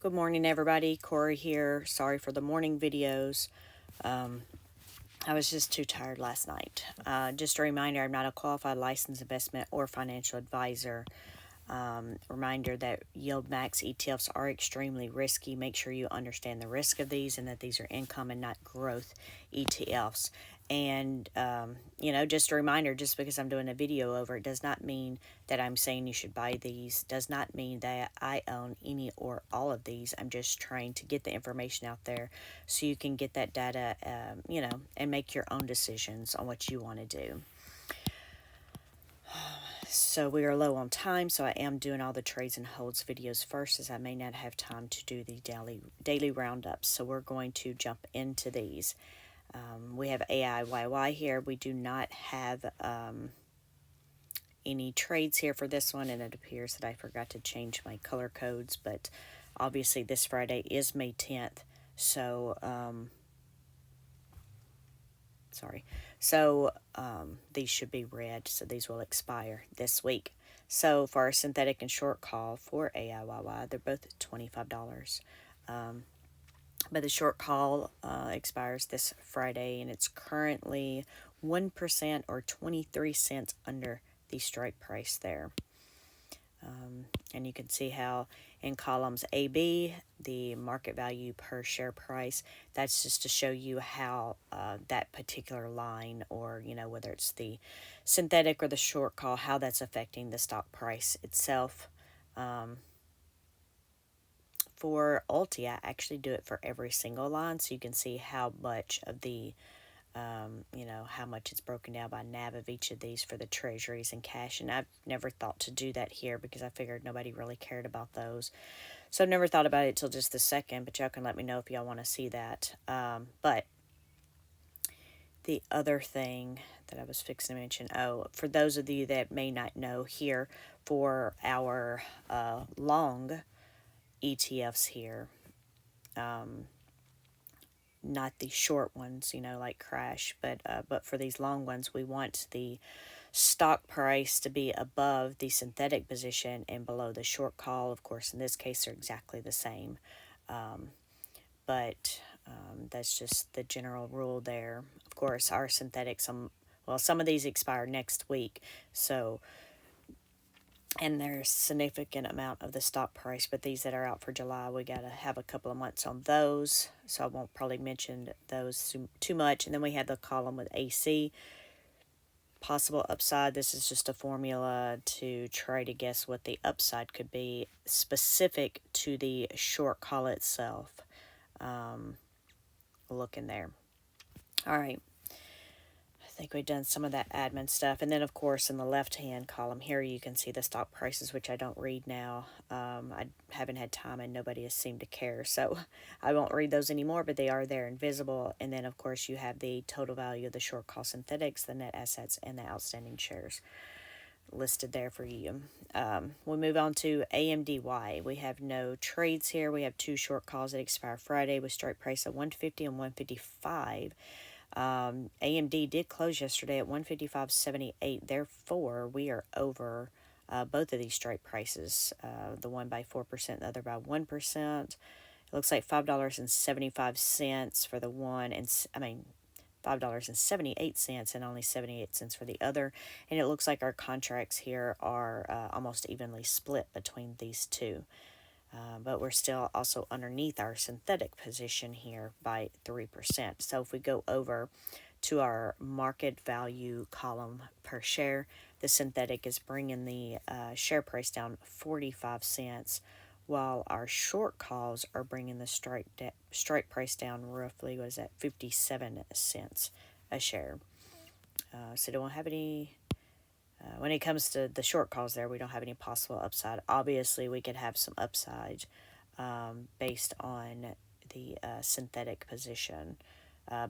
Good morning, everybody. Corey here. Sorry for the morning videos. I was just too tired last night. Just a reminder, I'm not a qualified licensed investment or financial advisor. Reminder that YieldMax ETFs are extremely risky. Make sure you understand the risk of these and that these are income and not growth ETFs. And, just a reminder, just because I'm doing a video over it does not mean that I'm saying you should buy these, does not mean that I own any or all of these. I'm just trying to get the information out there so you can get that data, and make your own decisions on what you want to do. So we are low on time, so I am doing all the trades and holds videos first, as I may not have time to do the daily roundups. So we're going to jump into these. We have AIYY here. We do not have any trades here for this one, and it appears that I forgot to change my color codes, but obviously this Friday is May 10th, so these should be red, so these will expire this week. So for our synthetic and short call for AIYY, they're both $25. But the short call expires this Friday, and it's currently 1% or 23 cents under the strike price there. And you can see how in columns A, B, the market value per share price, that's just to show you how that particular line, or, whether it's the synthetic or the short call, how that's affecting the stock price itself. For Ulti, I actually do it for every single line, so you can see how much of the how much it's broken down by NAV of each of these for the treasuries and cash. And I've never thought to do that here because I figured nobody really cared about those. So I've never thought about it till just the second, but y'all can let me know if y'all want to see that. But the other thing that I was fixing to mention, for those of you that may not know, here for our long ETFs here, not the short ones, like Crash, but for these long ones, we want the stock price to be above the synthetic position and below the short call. Of course, in this case, they're exactly the same, but that's just the general rule there. Of course, our synthetics, some of these expire next week, so and there's a significant amount of the stock price, but these that are out for July, we got to have a couple of months on those, so I won't probably mention those too much. And then we have the column with AC, possible upside. This is just a formula to try to guess what the upside could be specific to the short call itself. Look in there. All right. I think we've done some of that admin stuff. And then, of course, in the left-hand column here, you can see the stock prices, which I don't read now. I haven't had time, and nobody has seemed to care, so I won't read those anymore, but they are there and visible. And then, of course, you have the total value of the short call synthetics, the net assets, and the outstanding shares listed there for you. We'll move on to AMDY. We have no trades here. We have two short calls that expire Friday with strike price of 150 and 155. AMD did close yesterday at 155.78. Therefore, we are over both of these strike prices, the one by 4%, the other by 1%. It looks like $5.75 for the one, and $5.78 and only 78 cents for the other. And it looks like our contracts here are almost evenly split between these two. But we're still also underneath our synthetic position here by 3%. So if we go over to our market value column per share, the synthetic is bringing the share price down 45 cents, while our short calls are bringing the strike price down roughly, 57 cents a share. So don't have any... when it comes to the short calls there, we don't have any possible upside. Obviously, we could have some upside based on the synthetic position.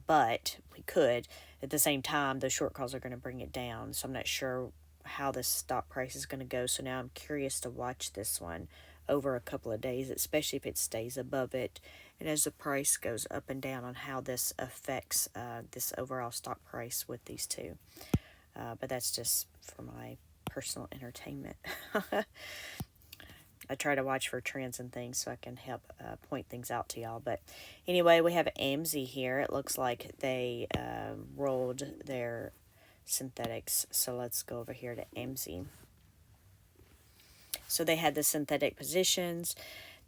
But we could. At the same time, the short calls are going to bring it down. So I'm not sure how this stock price is going to go. So now I'm curious to watch this one over a couple of days, especially if it stays above it. And as the price goes up and down, on how this affects this overall stock price with these two. But that's just for my personal entertainment. I try to watch for trends and things so I can help point things out to y'all. But anyway, we have AMZ here. It looks like they rolled their synthetics. So let's go over here to AMZ. So they had the synthetic positions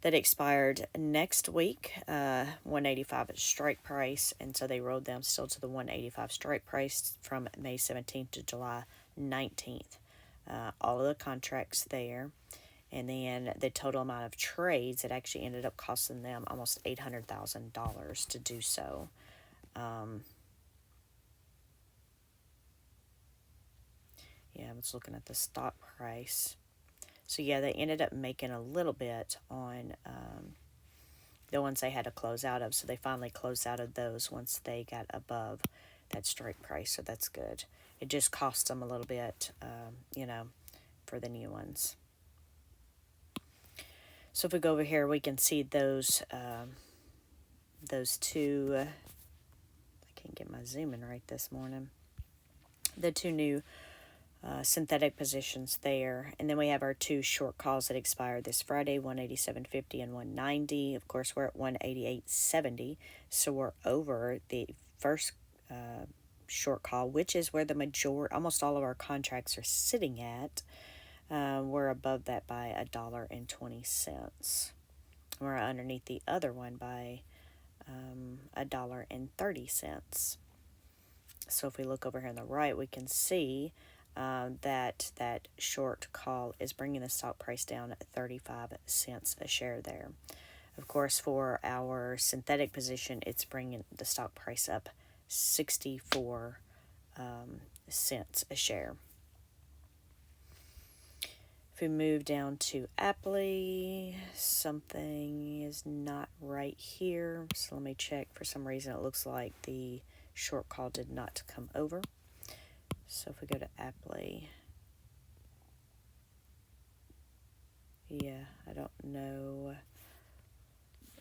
that expired next week, 185 strike price, and so they rolled them still to the 185 strike price from May 17th to July 19th. All of the contracts there. And then the total amount of trades, it actually ended up costing them almost $800,000 to do so. Yeah, I was looking at the stock price. So yeah, they ended up making a little bit on the ones they had to close out of. So they finally closed out of those once they got above that strike price. So that's good. It just cost them a little bit, for the new ones. So if we go over here, we can see those two. I can't get my zooming right this morning. The two new synthetic positions there, and then we have our two short calls that expired this Friday, 187.50 and 190. Of course, we're at 188.70, so we're over the first short call, which is where almost all of our contracts are sitting at. We're above that by $1.20. We're underneath the other one by $1.30. So if we look over here on the right, we can see that short call is bringing the stock price down at 35 cents a share there. Of course, for our synthetic position, it's bringing the stock price up 64 cents a share. If we move down to Apple, something is not right here. So let me check. For some reason, it looks like the short call did not come over. So if we go to Apple, yeah, I don't know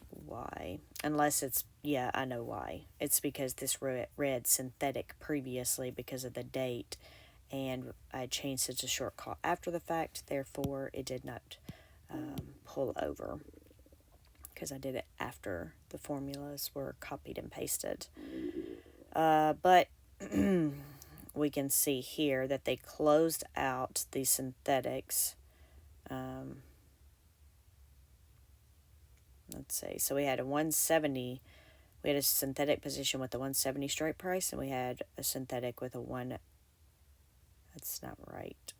why. Unless it's, yeah, I know why. It's because this read synthetic previously because of the date, and I changed it to short call after the fact. Therefore, it did not pull over because I did it after the formulas were copied and pasted. But we can see here that they closed out the synthetics. Let's see. So we had a 170. We had a synthetic position with a 170 strike price, and we had a synthetic with a one. That's not right.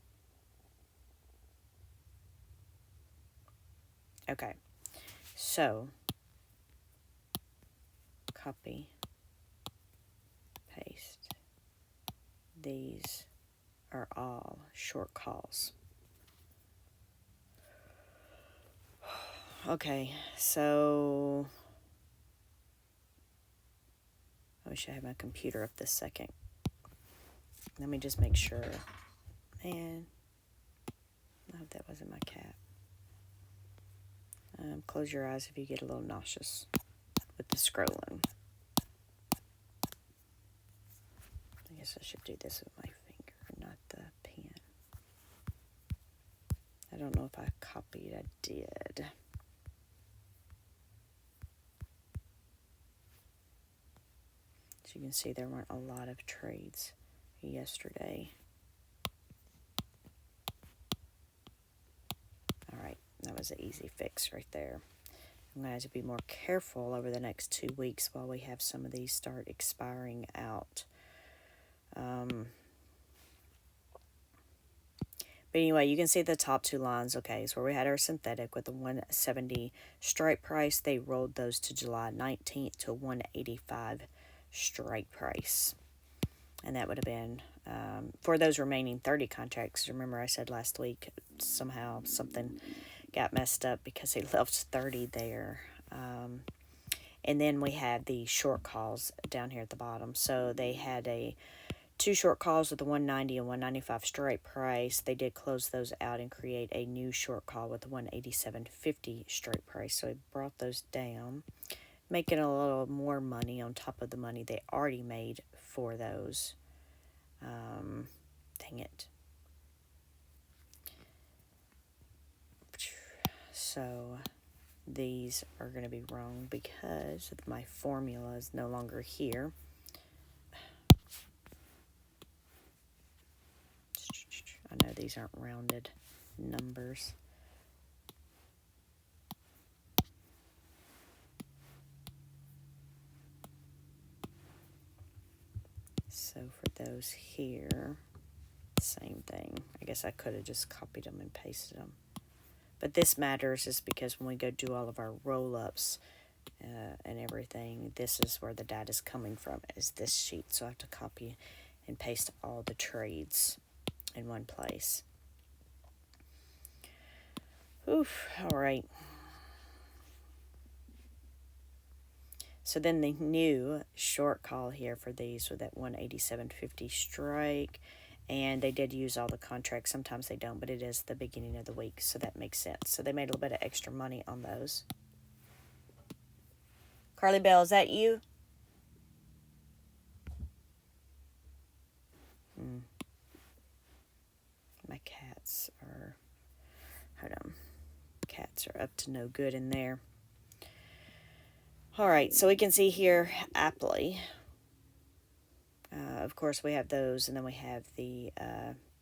Okay. So copy, paste. These are all short calls. Okay, so I wish I had my computer up this second. Let me just make sure. Man, I hope that wasn't my cat. Close your eyes if you get a little nauseous with the scrolling. I guess I should do this with my finger, not the pen. I don't know if I copied. I did. So you can see there weren't a lot of trades yesterday. All right, that was an easy fix right there. I'm going to have to be more careful over the next 2 weeks while we have some of these start expiring out. But anyway, you can see the top two lines. Okay, so where we had our synthetic with the 170 strike price, they rolled those to July 19th to 185 strike price. And that would have been for those remaining 30 contracts. Remember I said last week somehow something got messed up because they left 30 there. And then we had the short calls down here at the bottom. So they had two short calls with the 190 and 195 strike price. They did close those out and create a new short call with the 187.50 strike price. So it brought those down, making a little more money on top of the money they already made for those. Dang it. So these are going to be wrong because my formula is no longer here. I know these aren't rounded numbers. So for those here, same thing. I guess I could have just copied them and pasted them. But this matters is because when we go do all of our roll-ups and everything, this is where the data is coming from, is this sheet. So I have to copy and paste all the trades in one place. Oof, all right. So then the new short call here for these with that 187.50 strike. And they did use all the contracts. Sometimes they don't, but it is the beginning of the week, so that makes sense. So they made a little bit of extra money on those. Carly Bell, is that you? My cats are, hold on. Cats are up to no good in there. All right, so we can see here aptly. Of course, we have those, and then we have the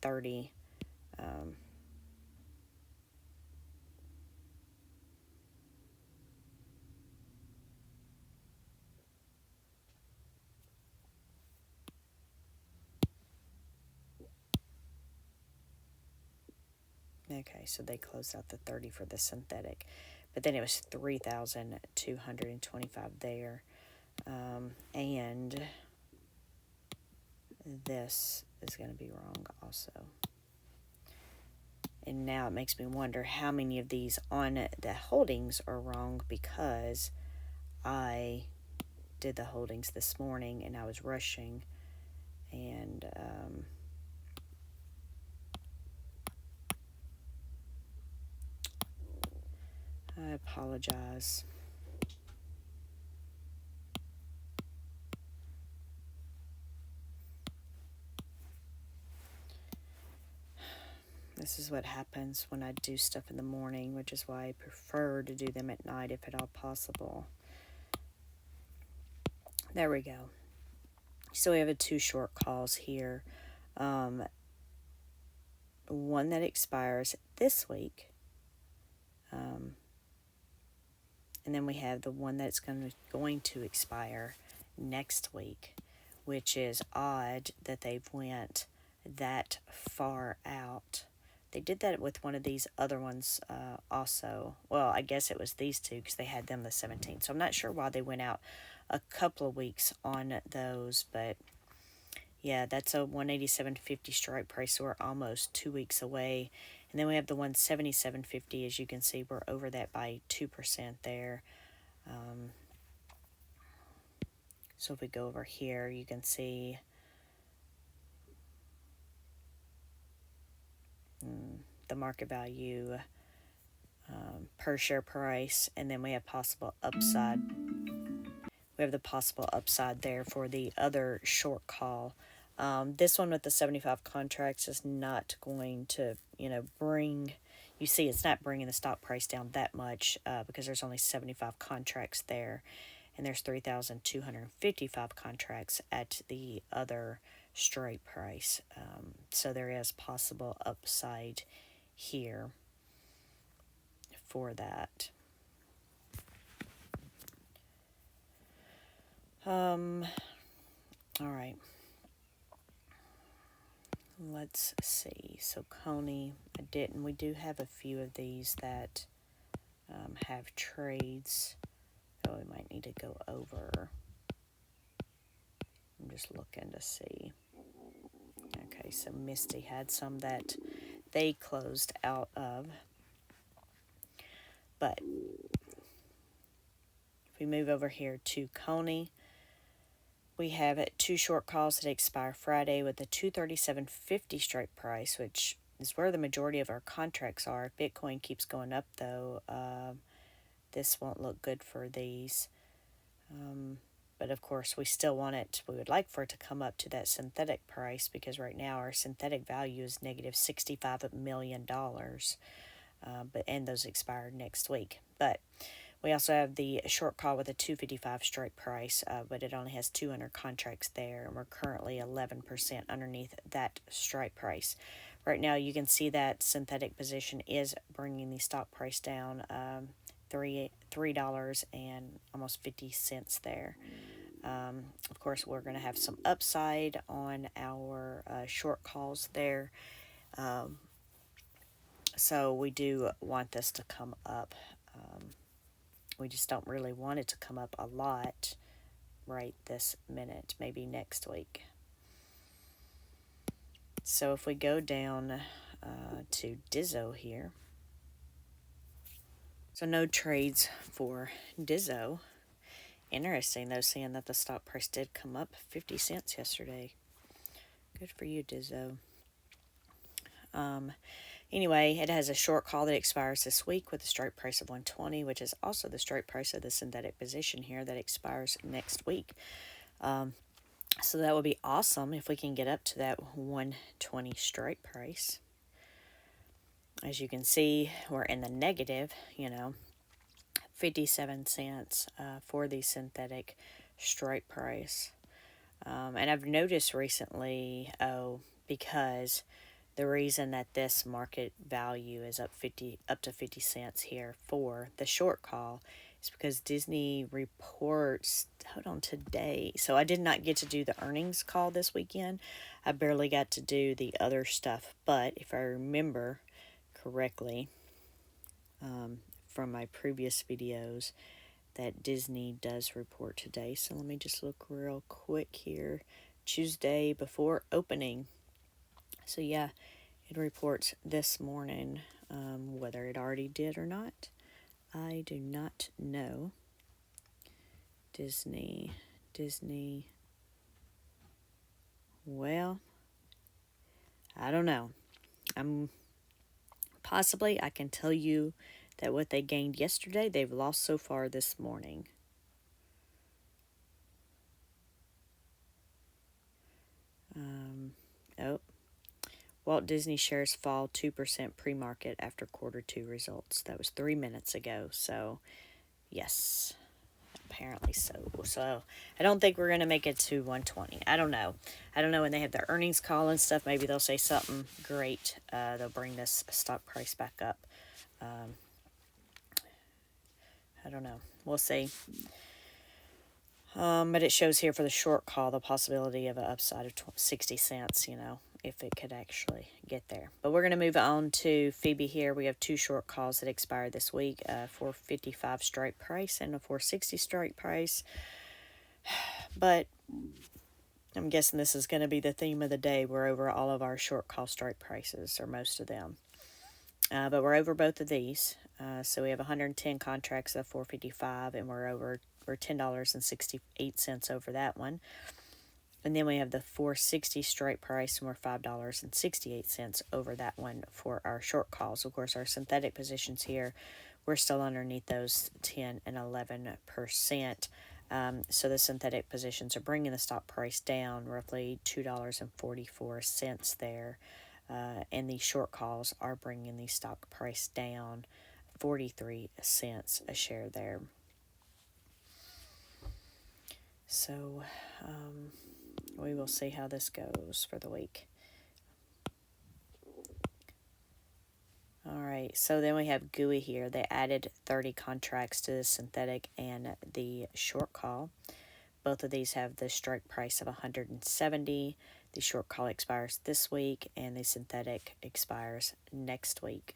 30. Okay, so they closed out the 30 for the synthetic. But then it was 3,225 there. And this is going to be wrong also. And now it makes me wonder how many of these on the holdings are wrong because I did the holdings this morning and I was rushing. And I apologize. This is what happens when I do stuff in the morning, which is why I prefer to do them at night if at all possible. There we go. So we have 2 short calls here. One that expires this week. And then we have the one that's going to expire next week, which is odd that they've went that far out. They did that with one of these other ones also. Well, I guess it was these two because they had them the 17th. So I'm not sure why they went out a couple of weeks on those. But, yeah, that's a 187.50 strike price. So we're almost 2 weeks away. And then we have the 177.50. As you can see, we're over that by 2% there. So if we go over here, you can see the market value per share price, and then we have possible upside. We have the possible upside there for the other short call. This one with the 75 contracts is not going to, bring, you see it's not bringing the stock price down that much because there's only 75 contracts there, and there's 3,255 contracts at the other straight price. So there is possible upside here for that. All right. Let's see. So Coney, I didn't. We do have a few of these that have trades that we might need to go over. I'm just looking to see. Okay, so Misty had some that they closed out of. But if we move over here to Coney, we have 2 short calls that expire Friday with a 237.50 strike price, which is where the majority of our contracts are. If Bitcoin keeps going up, though, this won't look good for these. But, of course, we still want it. We would like for it to come up to that synthetic price because right now our synthetic value is negative $65 million. and those expire next week. But we also have the short call with a 255 strike price, but it only has 200 contracts there, and we're currently 11% underneath that strike price. Right now, you can see that synthetic position is bringing the stock price down $3 and almost 50 cents there. Of course, we're going to have some upside on our short calls there. So we do want this to come up. We just don't really want it to come up a lot right this minute, maybe next week. So if we go down to Dizzo here, so no trades for Dizzo. Interesting though, seeing that the stock price did come up 50 cents yesterday. Good for you, Dizzo. Anyway, it has a short call that expires this week with a strike price of 120, which is also the strike price of the synthetic position here that expires next week. So that would be awesome if we can get up to that 120 strike price. As you can see, we're in the negative, 57 cents for the synthetic strike price. And I've noticed recently, because the reason that this market value is up to 50 cents here for the short call is because Disney reports, hold on, today. So I did not get to do the earnings call this weekend. I barely got to do the other stuff. But if I remember correctly from my previous videos, that Disney does report today. So let me just look real quick here. Tuesday before opening. So yeah, it reports this morning. Whether it already did or not, I do not know. Disney. Well, I don't know. I can tell you that what they gained yesterday, they've lost so far this morning. Walt Disney shares fall 2% pre-market after quarter 2 results. That was 3 minutes ago. So, yes, apparently so. So, I don't think we're going to make it to 120. I don't know. When they have their earnings call and stuff, maybe they'll say something great. They'll bring this stock price back up. I don't know. We'll see. But it shows here for the short call the possibility of an upside of 60 cents, if it could actually get there. But we're going to move on to Phoebe here. We have 2 short calls that expire this week, a 455 strike price and a 460 strike price. But I'm guessing this is going to be the theme of the day. We're over all of our short call strike prices, or most of them. But we're over both of these. So we have 110 contracts of 455, and we're $10.68 over that one. And then we have the 460 strike price, and we're $5.68 over that one for our short calls. Of course, our synthetic positions here, we're still underneath those 10 and 11%. So the synthetic positions are bringing the stock price down roughly $2.44 there. And the short calls are bringing the stock price down 43 cents a share there. So we will see how this goes for the week. All right, so then we have GUI here. They added 30 contracts to the synthetic and the short call. Both of these have the strike price of 170. The short call expires this week, and the synthetic expires next week.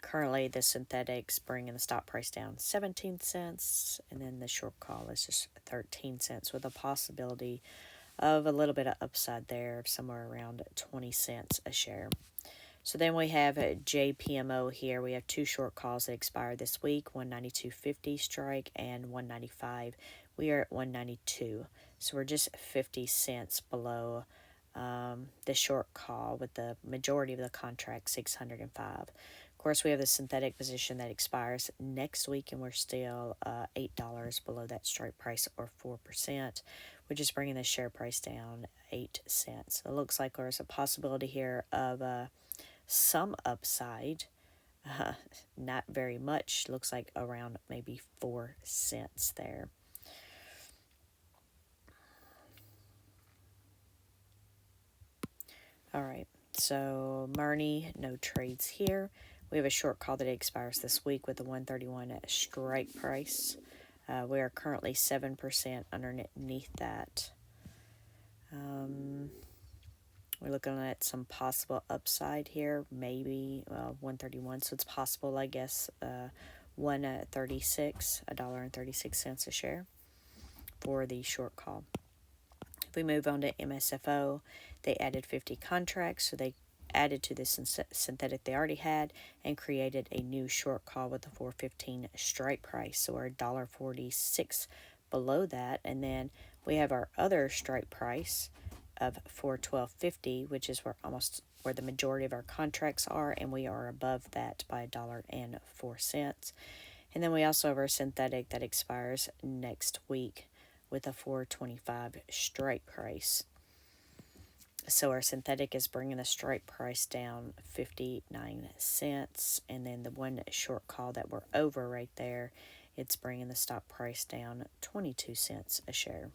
Currently, the synthetics bringing the stock price down 17 cents, and then the short call is just 13 cents with a possibility of a little bit of upside there of somewhere around 20 cents a share. So then we have JPMO here. We have 2 short calls that expire this week, 192.50 strike and 195. We are at 192. So we're just 50 cents below the short call with the majority of the contract, 605. Of course, we have the synthetic position that expires next week, and we're still $8 below that strike price, or 4%, which is bringing the share price down 8 cents. It looks like there's a possibility here of some upside. Not very much. Looks like around maybe 4 cents there. All right, so Murny, no trades here. We have a short call that expires this week with a 131 strike price. We are currently 7% underneath that. We're looking at some possible upside here, maybe 131. So it's possible, I guess, 136, $1.36 a share for the short call. If we move on to MSFO, they added 50 contracts, so they added to the synthetic they already had and created a new short call with a 415 strike price. So we're $1.46 below that, and then we have our other strike price of 412.50, which is where the majority of our contracts are, and we are above that by $1.04. And then we also have our synthetic that expires next week with a 425 strike price. So our synthetic is bringing the strike price down 59 cents, and then the one short call that we're over right there, it's bringing the stock price down 22 cents a share.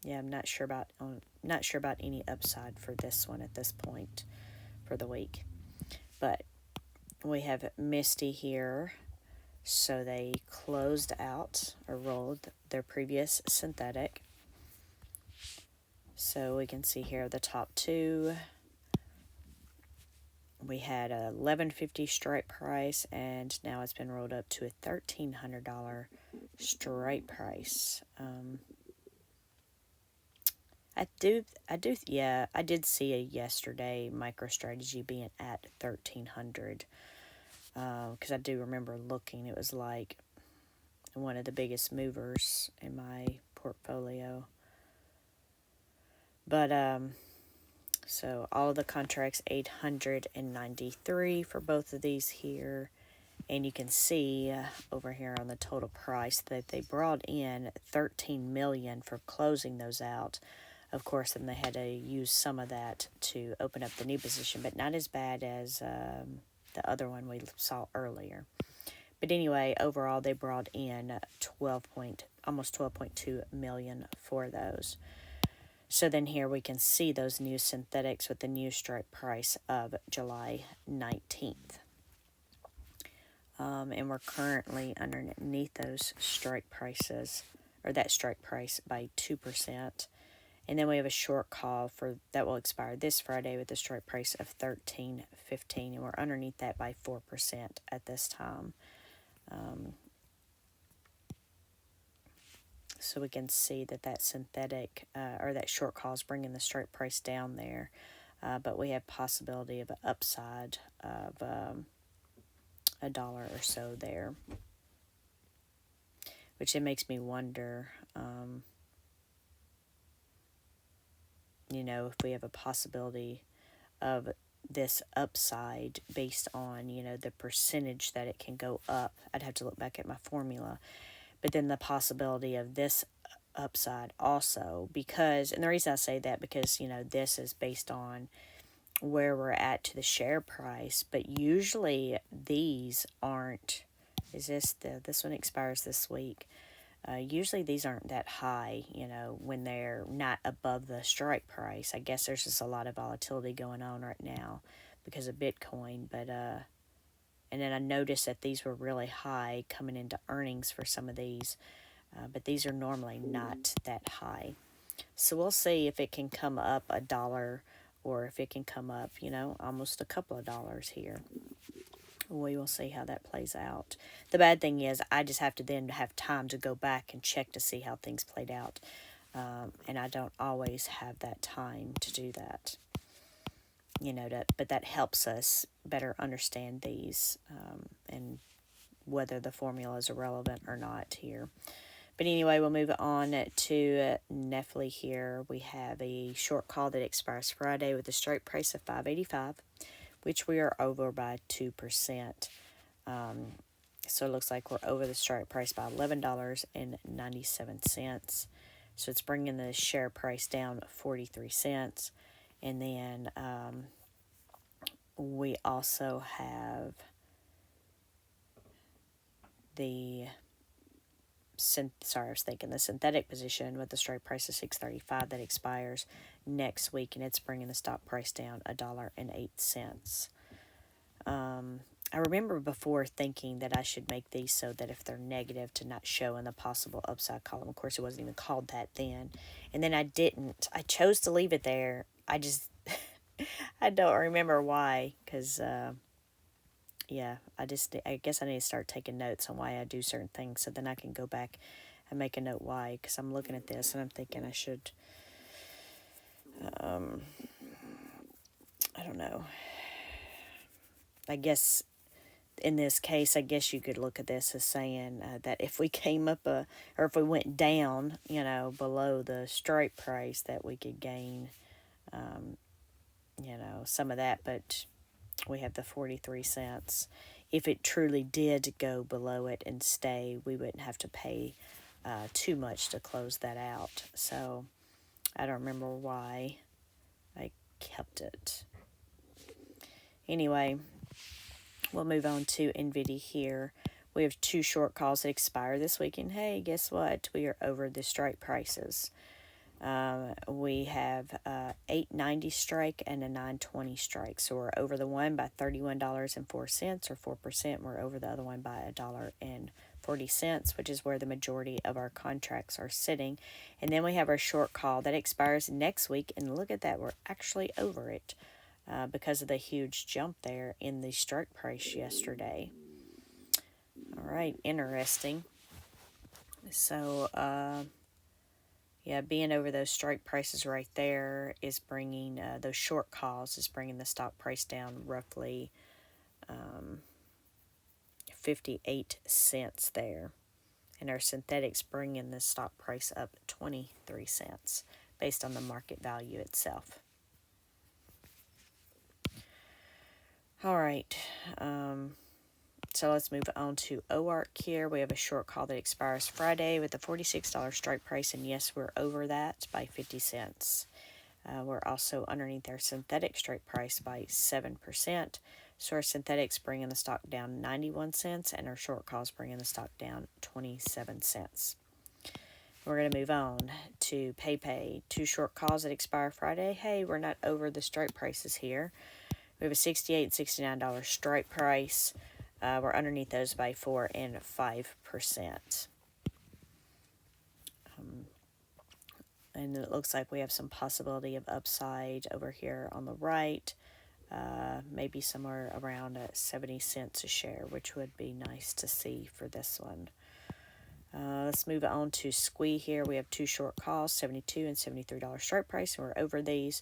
Yeah, I'm not sure about any upside for this one at this point for the week. But we have Misty here. So they closed out or rolled their previous synthetic. So we can see here the top two. We had a $11.50 strike price, and now it's been rolled up to a $1,300 strike price. I did see a yesterday MicroStrategy being at 1,300. Because I do remember looking, it was like one of the biggest movers in my portfolio. But so all of the contracts, 893 for both of these here, and you can see over here on the total price that they brought in 13 million for closing those out. Of course, then they had to use some of that to open up the new position, but not as bad as the other one we saw earlier. But anyway, overall they brought in almost 12.2 million for those. So then here we can see those new synthetics with the new strike price of July 19th. And we're currently underneath those strike prices, or that strike price, by 2%. And then we have a short call that will expire this Friday with a strike price of $13.15, and we're underneath that by 4% at this time. So we can see that synthetic or that short call is bringing the strike price down there, but we have possibility of an upside of $1 or so there, which it makes me wonder. If we have a possibility of this upside based on, the percentage that it can go up. I'd have to look back at my formula. But then the possibility of this upside also, and the reason I say that, because, this is based on where we're at to the share price, but usually these aren't, this one expires this week. Usually these aren't that high, when they're not above the strike price. I guess there's just a lot of volatility going on right now because of Bitcoin. But and then I noticed that these were really high coming into earnings for some of these. But these are normally not that high. So we'll see if it can come up $1 or if it can come up, almost a couple of dollars here. We will see how that plays out. The bad thing is I just have to then have time to go back and check to see how things played out. And I don't always have that time to do that. But that helps us better understand these and whether the formulas are relevant or not here. But anyway, we'll move on to Nefli here. We have a short call that expires Friday with a strike price of $5.85. Which we are over by 2%. So it looks like we're over the strike price by $11.97. So it's bringing the share price down 43 cents. And then we also have the the synthetic position with the strike price of $6.35 that expires next week, and it's bringing the stock price down $1.08. I remember before thinking that I should make these so that if they're negative to not show in the possible upside column. Of course, it wasn't even called that then. And then I didn't. I chose to leave it there. I just, I don't remember why, because, I guess I need to start taking notes on why I do certain things so then I can go back and make a note why, because I'm looking at this and I'm thinking I should, I don't know. I guess in this case, I guess you could look at this as saying that if we came up or if we went down, below the strike price, that we could gain, some of that. But we have the 43 cents. If it truly did go below it and stay, we wouldn't have to pay too much to close that out. So I don't remember why I kept it. Anyway, we'll move on to NVIDIA here. We have 2 short calls that expire this week, and hey, guess what? We are over the strike prices. We have $8.90 strike and a $9.20 strike. So we're over the one by $31.04 or 4%. We're over the other one by $1.40, which is where the majority of our contracts are sitting. And then we have our short call that expires next week, and look at that, we're actually over it. Because of the huge jump there in the strike price yesterday. All right, interesting. So, being over those strike prices right there is bringing, those short calls is bringing the stock price down roughly 58 cents there. And our synthetics bringing the stock price up 23 cents based on the market value itself. All right, so let's move on to OARC here. We have a short call that expires Friday with a $46 strike price, and yes, we're over that by 50 cents. We're also underneath our synthetic strike price by 7%. So our synthetics bringing the stock down 91 cents, and our short calls bringing the stock down 27 cents. We're going to move on to PayPay. 2 short calls that expire Friday. Hey, we're not over the strike prices here. We have a $68 and $69 strike price. We're underneath those by 4% and 5%. And it looks like we have some possibility of upside over here on the right. Maybe somewhere around 70 cents a share, which would be nice to see for this one. Let's move on to SQUE here. We have 2 short calls, $72 and $73 strike price, and we're over these.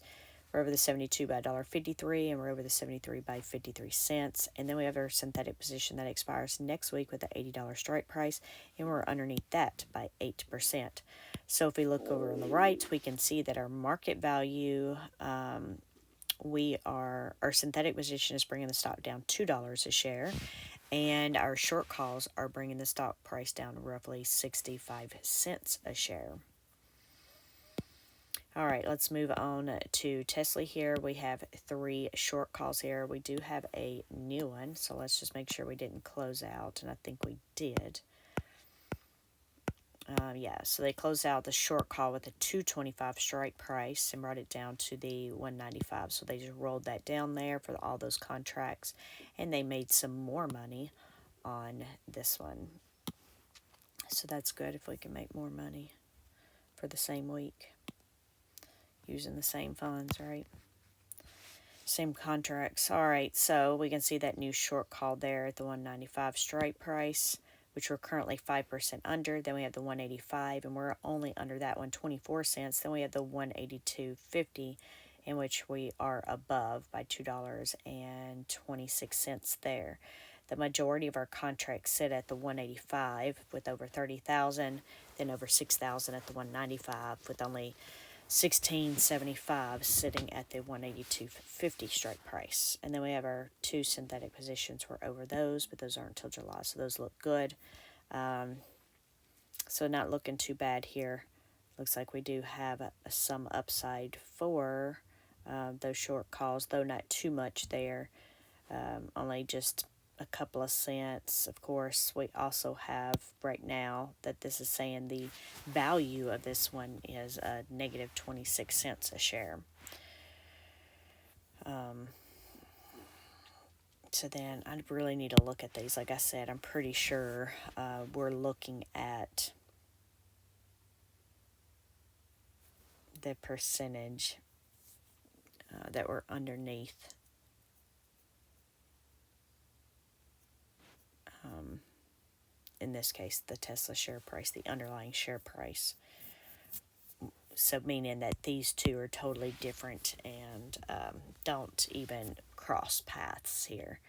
We're over the 72 by $1.53, and we're over the 73 by 53 cents. And then we have our synthetic position that expires next week with the $80 strike price, and we're underneath that by 8%. So if we look over on the right, we can see that our market value, our synthetic position is bringing the stock down $2 a share, and our short calls are bringing the stock price down roughly 65 cents a share. All right, let's move on to Tesla here. We have 3 short calls here. We do have a new one, so let's just make sure we didn't close out, and I think we did. So they closed out the short call with a $2.25 strike price and brought it down to the $1.95. So they just rolled that down there for all those contracts, and they made some more money on this one. So that's good if we can make more money for the same week. Using the same funds, right? Same contracts. All right, so we can see that new short call there at the $1.95 strike price, which we're currently 5% under. Then we have the $1.85, and we're only under that one 24 cents. Then we have the $1.8250, in which we are above by $2.26 there. The majority of our contracts sit at the $1.85 with over 30,000, then over 6,000 at the $1.95 with only $16.75 sitting at the $182.50 strike price. And then we have our 2 synthetic positions. We're over those, but those aren't until July, so those look good. So not looking too bad here Looks like we do have some upside for those short calls, though not too much there. Only just a couple of cents. Of course, we also have right now that this is saying the value of this one is negative 26 cents a share. So then I really need to look at these. Like I said, I'm pretty sure we're looking at the percentage that were underneath. In this case, the Tesla share price, the underlying share price. So meaning that these two are totally different and don't even cross paths here.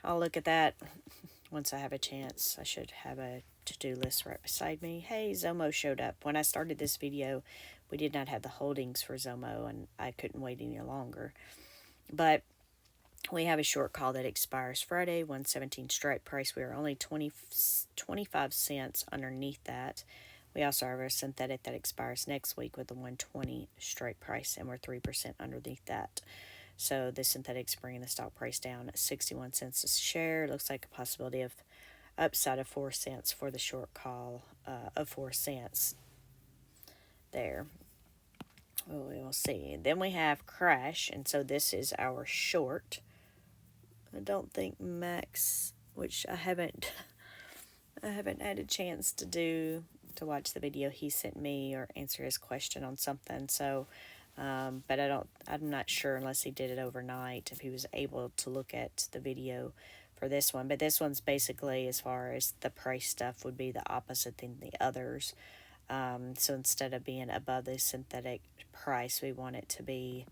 I'll look at that once I have a chance. I should have a to-do list right beside me. Hey, Zomo showed up. When I started this video, we did not have the holdings for Zomo, and I couldn't wait any longer. But we have a short call that expires Friday, 117 strike price. We are only 25 cents underneath that. We also have a synthetic that expires next week with a 120 strike price, and we're 3% underneath that. So the synthetic's bringing the stock price down at 61 cents a share. Looks like a possibility of upside of 4 cents for the short call of 4 cents there. Well, we will see. Then we have crash, and so this is our short. I don't think Max, which I haven't had a chance to watch the video he sent me or answer his question on something. So, but I'm not sure unless he did it overnight if he was able to look at the video for this one. But this one's basically, as far as the price stuff, would be the opposite than the others. So instead of being above the synthetic price, we want it to be,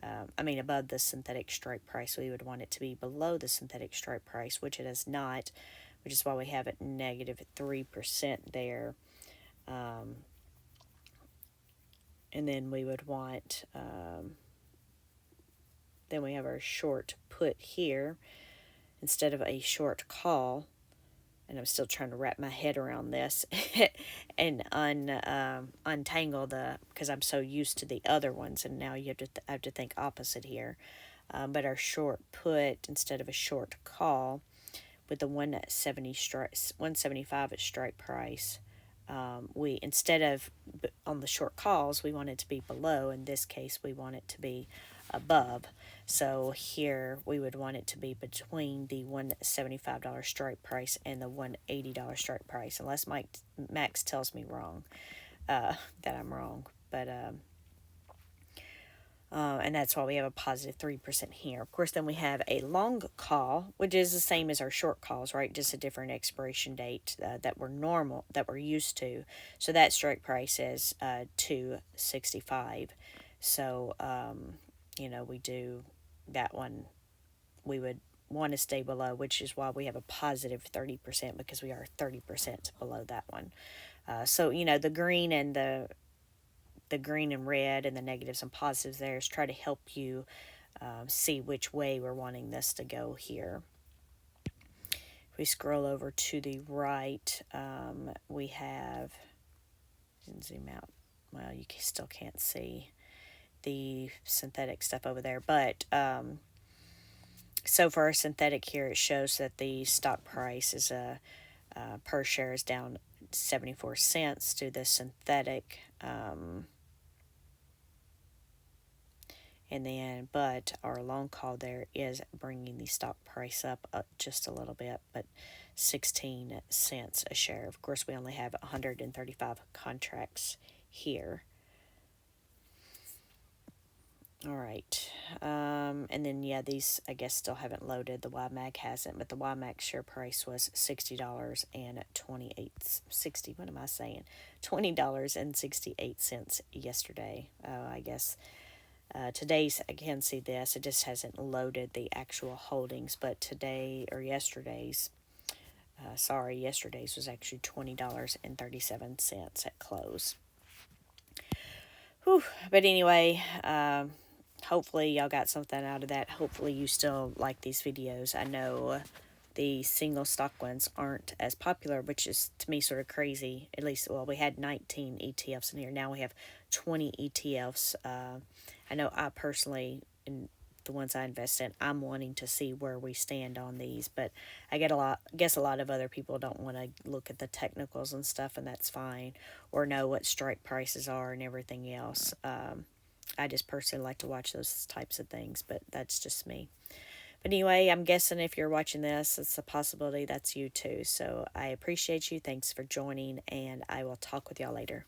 above the synthetic strike price, we would want it to be below the synthetic strike price, which it is not, which is why we have it negative 3% there. And then we would want, then we have our short put here instead of a short call. And I'm still trying to wrap my head around this and untangle because I'm so used to the other ones, and now you have to think opposite here. But our short put instead of a short call with the 175 at strike price, we, instead of on the short calls, we want it to be below. In this case, we want it to be above. So here we would want it to be between the $175 strike price and the $180 strike price, unless Max tells me wrong, that I'm wrong. But and that's why we have a positive 3% here. Of course, then we have a long call, which is the same as our short calls, right? Just a different expiration date that we're used to. So that strike price is $2.65. So we do that one. We would want to stay below, which is why we have a positive 30% because we are 30% below that one. So the green and the green and red and the negatives and positives there is try to help you see which way we're wanting this to go here. If we scroll over to the right, we have, and zoom out, well, you still can't see the synthetic stuff over there, but so for our synthetic here, it shows that the stock price is per share is down 74 cents to the synthetic. And then, but our long call there is bringing the stock price up just a little bit, but 16 cents a share. Of course, we only have 135 contracts here. All right. And then, these, I guess, still haven't loaded. The YieldMax hasn't, but the YieldMax share price was $20.68 yesterday. I guess today's, I can see this. It just hasn't loaded the actual holdings, but yesterday's was actually $20.37 at close. Whew. But anyway, hopefully y'all got something out of that. Hopefully you still like these videos. I know the single stock ones aren't as popular, which is to me sort of crazy. At least, well, we had 19 ETFs in here. Now we have 20 ETFs. I know I personally, in the ones I invest in, I'm wanting to see where we stand on these, but guess a lot of other people don't want to look at the technicals and stuff, and that's fine, or know what strike prices are and everything else. I just personally like to watch those types of things, but that's just me. But anyway, I'm guessing if you're watching this, it's a possibility that's you too. So I appreciate you. Thanks for joining, and I will talk with y'all later.